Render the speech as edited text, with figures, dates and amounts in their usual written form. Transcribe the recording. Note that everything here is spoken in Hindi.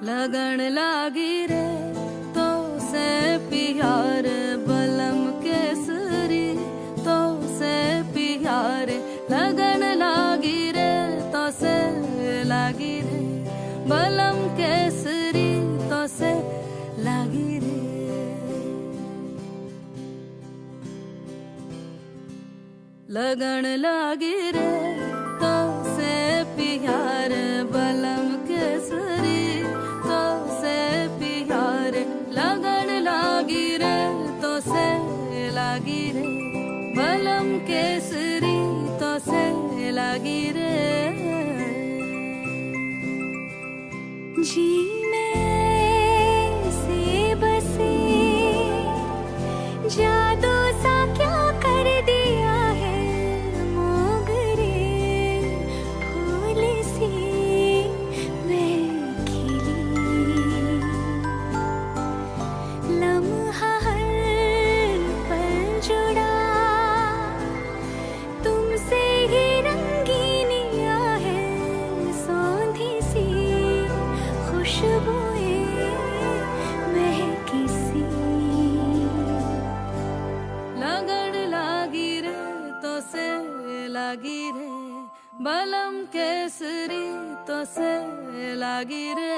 लगन लागी रे तो से प्यार बलम केसरी तो से प्यार लगन लागी रे तो से लागी रे बलम केसरी तो से लागी रे लगन लागी रे तो से प्यार बलम केसरी तो से प्यार लगन लागी रे तो से लागी रे बलम केसरी तो से लागी रे जी में से बसे जादू सा क्या कर दिया है मोगरे फूल से मैं खिली लम्हा हर पल जुड़ा तुमसे ही रंगीनिया है सौंधी सी खुशबुएं महकी सी लगन लागी रे तो से लागी रे बलम केसरी तो से लागी रे